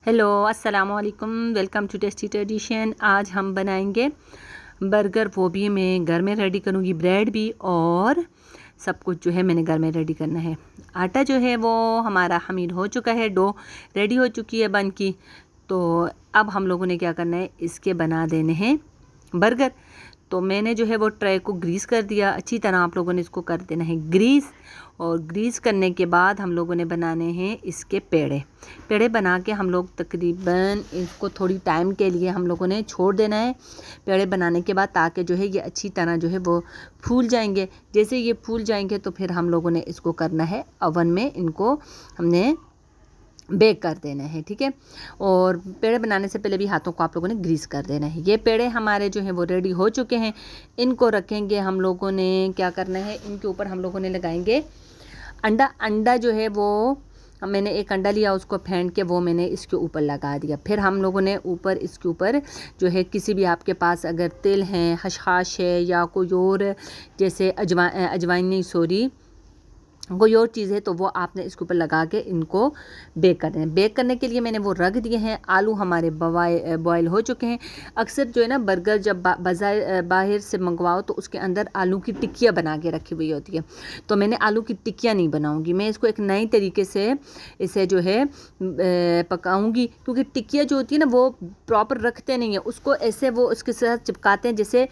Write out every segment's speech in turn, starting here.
Hello अस्सलाम वालेकुम, welcome to tasty tradition. आज हम बनाएंगे बर्गर, वो भी मैं घर में रेडी करूँगी। ब्रेड भी और सब कुछ जो है मैंने घर में रेडी करना है। आटा जो है वो हमारा खमीर हो चुका है, डो रेडी हो चुकी है बन की। तो अब हम लोगों ने क्या करना है, इसके बना देने हैं बर्गर। तो मैंने जो है वो ट्रे को ग्रीस कर दिया अच्छी तरह। आप लोगों ने इसको कर देना है ग्रीस, और ग्रीस करने के बाद हम लोगों ने बनाने हैं इसके पेड़े। पेड़े बना के हम लोग तकरीबन इसको थोड़ी टाइम के लिए हम लोगों ने छोड़ देना है पेड़े बनाने के बाद, ताकि जो है ये अच्छी तरह जो है वो फूल जाएंगे। जैसे ये फूल जाएंगे तो फिर हम लोगों ने इसको करना है ओवन में, इनको हमने बेक कर देना है, ठीक है। और पेड़े बनाने से पहले भी हाथों को आप लोगों ने ग्रीस कर देना है। ये पेड़े हमारे जो हैं वो रेडी हो चुके हैं। इनको रखेंगे हम लोगों ने, क्या करना है, इनके ऊपर हम लोगों ने लगाएंगे अंडा। अंडा जो है वो मैंने एक अंडा लिया, उसको फेंट के वो मैंने इसके ऊपर लगा दिया। फिर हम लोगों ने ऊपर इसके ऊपर जो है किसी भी आपके पास अगर तिल है, खसखस है या कोई और जैसे अजवाइन नहीं सॉरी कोई और चीज़ है, तो वो आपने इसके ऊपर लगा के इनको बेक कर देना। बेक करने के लिए मैंने वो रख दिए हैं। आलू हमारे बॉयल हो चुके हैं। अक्सर जो है ना बर्गर जब बाहर से मंगवाओ तो उसके अंदर आलू की टिक्कियाँ बना के रखी हुई होती है। तो मैंने आलू की टिक्कियाँ नहीं बनाऊँगी, मैं इसको एक नई तरीके से इसे जो है पकाऊँगी। क्योंकि टिक्कियाँ जो होती है ना वो प्रॉपर रखते नहीं है उसको, ऐसे वो उसके साथ चिपकाते हैं जैसे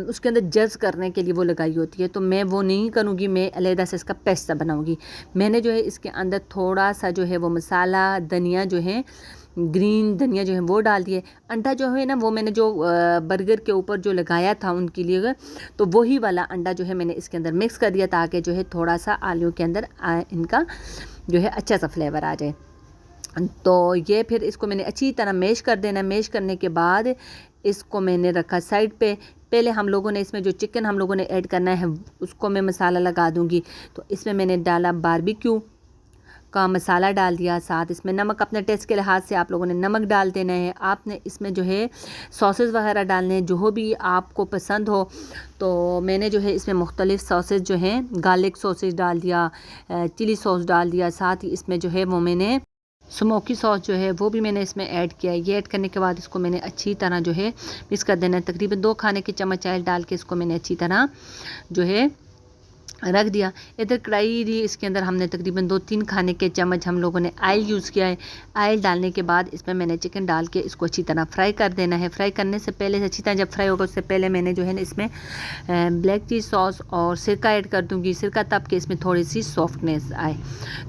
उसके अंदर जर्स करने के लिए वो लगाई होती है। तो मैं वो नहीं करूँगी, मैं अलहदा से इसका पेस्ता बनाऊंगी। मैंने जो है इसके अंदर थोड़ा सा जो है वो मसाला धनिया जो है ग्रीन धनिया जो है वो डाल दिए। अंडा जो है ना वो मैंने जो बर्गर के ऊपर जो लगाया था उनके लिए, तो वही वाला अंडा जो है मैंने इसके अंदर मिक्स कर दिया, ताकि जो है थोड़ा सा आलू के अंदर इनका जो है अच्छा सा फ्लेवर आ जाए। तो ये फिर इसको मैंने अच्छी तरह मैश कर देना। मैश करने के बाद इसको मैंने रखा साइड पे। पहले हम लोगों ने इसमें जो चिकन हम लोगों ने ऐड करना है उसको मैं मसाला लगा दूंगी। तो इसमें मैंने डाला बारबेक्यू का मसाला डाल दिया, साथ इसमें नमक अपने टेस्ट के लिहाज से आप लोगों ने नमक डाल देना है। आपने इसमें जो है सॉसेस वगैरह डालने हैं जो भी आपको पसंद हो। तो मैंने जो है इसमें मुख्तलिफ़ सॉसेस जो हैं, गार्लिक सॉसेस डाल दिया, चिली सॉस डाल दिया, साथ ही इसमें जो है वो मैंने स्मोकी सॉस जो है वो भी मैंने इसमें ऐड किया है। ये ऐड करने के बाद इसको मैंने अच्छी तरह जो है मिक्स कर देना है। तकरीबन 2 खाने के चम्मच ऑयल डाल के इसको मैंने अच्छी तरह जो है रख दिया। इधर कढ़ाई दी, इसके अंदर हमने तकरीबन 2-3 खाने के चम्मच हम लोगों ने ऑयल यूज़ किया है। ऑयल डालने के बाद इसमें मैंने चिकन डाल के इसको अच्छी तरह फ्राई कर देना है। फ्राई करने से पहले अच्छी तरह जब फ्राई होगा उससे पहले मैंने जो है ना इसमें ब्लैक चीज़ सॉस और सिरका ऐड कर दूँगी। सिरका तब कि इसमें थोड़ी सी सॉफ्टनेस आए।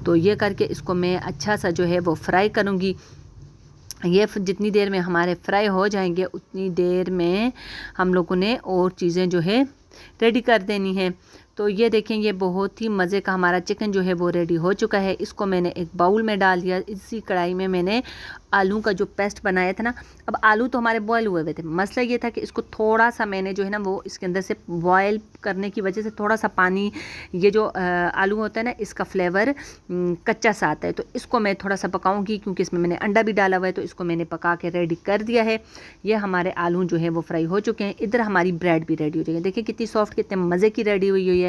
तो ये करके इसको मैं अच्छा सा जो है वो फ्राई करूँगी। ये जितनी देर में हमारे फ्राई हो जाएंगे उतनी देर में हम लोगों ने और चीज़ें जो है रेडी कर देनी है। तो ये देखें, ये बहुत ही मज़े का हमारा चिकन जो है वो रेडी हो चुका है। इसको मैंने एक बाउल में डाल दिया। इसी कढ़ाई में मैंने आलू का जो पेस्ट बनाया था ना, अब आलू तो हमारे बॉयल हुए हुए थे। मसला ये था कि इसको थोड़ा सा मैंने जो है ना वो इसके अंदर से बॉयल करने की वजह से थोड़ा सा पानी, ये जो आलू होता है ना इसका फ्लेवर कच्चा सा आता है। तो इसको मैं थोड़ा सा पकाऊंगी, क्योंकि इसमें मैंने अंडा भी डाला हुआ है। तो इसको मैंने पका के रेडी कर दिया है। ये हमारे आलू जो है वो फ्राई हो चुके हैं। इधर हमारी ब्रेड भी रेडी हो जाएगी। देखिए कितनी सॉफ्ट, कितने मज़े की रेडी हुई है।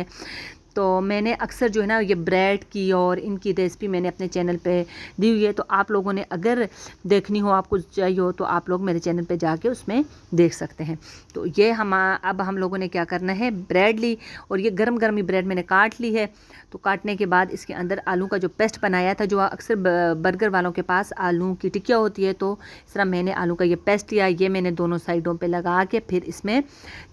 तो मैंने अक्सर जो है ना ये ब्रेड की और इनकी रेसिपी मैंने अपने चैनल पे दी हुई है। तो आप लोगों ने अगर देखनी हो, आपको चाहिए हो, तो आप लोग मेरे चैनल पे जाके उसमें देख सकते हैं। तो ये अब हम लोगों ने क्या करना है, ब्रेड ली और ये गरम गरम ही ब्रेड मैंने काट ली है। तो काटने के बाद इसके अंदर आलू का जो पेस्ट बनाया था, जो अक्सर बर्गर वालों के पास आलू की टिक्किया होती है, तो इस तरह मैंने आलू का ये पेस्ट लिया। ये मैंने दोनों साइडों पे लगा के फिर इसमें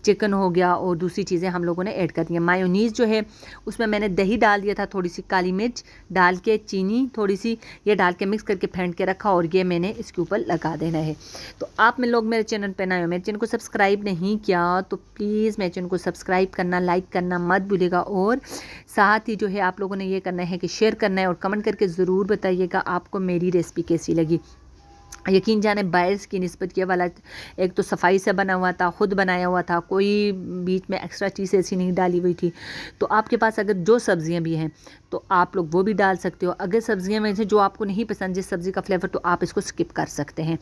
चिकन हो गया और दूसरी चीज़ें हम लोगों ने ऐड कर दी। मायोनीज़ जो है उसमें मैंने दही डाल दिया था, थोड़ी सी काली मिर्च डाल के, चीनी थोड़ी सी, ये डाल के मिक्स करके फेंट के रखा और ये मैंने इसके ऊपर लगा देना है। तो आप में लोग मेरे चैनल पर नए हो, मेरे चैनल को सब्सक्राइब नहीं किया तो प्लीज़ मेरे चैनल को सब्सक्राइब करना, लाइक करना मत भूलिएगा। और साथ ही जो है आप लोगों ने ये करना है कि शेयर करना है और कमेंट करके ज़रूर बताइएगा आपको मेरी रेसिपी कैसी लगी। यकीन जाने बायर्स की निस्बत ये वाला एक तो सफाई से बना हुआ था, ख़ुद बनाया हुआ था, कोई बीच में एक्स्ट्रा चीज़ ऐसी नहीं डाली हुई थी। तो आपके पास अगर जो सब्ज़ियां भी हैं तो आप लोग वो भी डाल सकते हो। अगर सब्ज़ियां में से जो आपको नहीं पसंद जिस सब्ज़ी का फ्लेवर, तो आप इसको स्किप कर सकते हैं।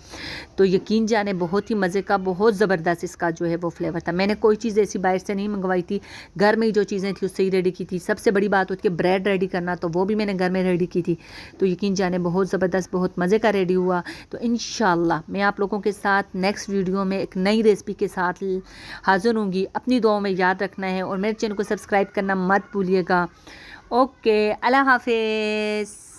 तो यकीन जाने बहुत ही मज़े का, बहुत ज़बरदस्त इसका जो है वो फ्लेवर था। मैंने कोई चीज़ ऐसी बाहर से नहीं मंगवाई थी, घर में ही जो चीज़ें थी उससे ही रेडी की थी। सबसे बड़ी बात होती है ब्रेड रेडी करना, तो वो भी मैंने घर में रेडी की थी। तो यकीन जाने बहुत ज़बरदस्त, बहुत मज़े का रेडी हुआ। तो इंशाल्लाह मैं आप लोगों के साथ नेक्स्ट वीडियो में एक नई रेसिपी के साथ हाज़िर होंगी। अपनी दुआओं में याद रखना है और मेरे चैनल को सब्सक्राइब करना मत भूलिएगा। ओके, अल्लाह हाफिज़।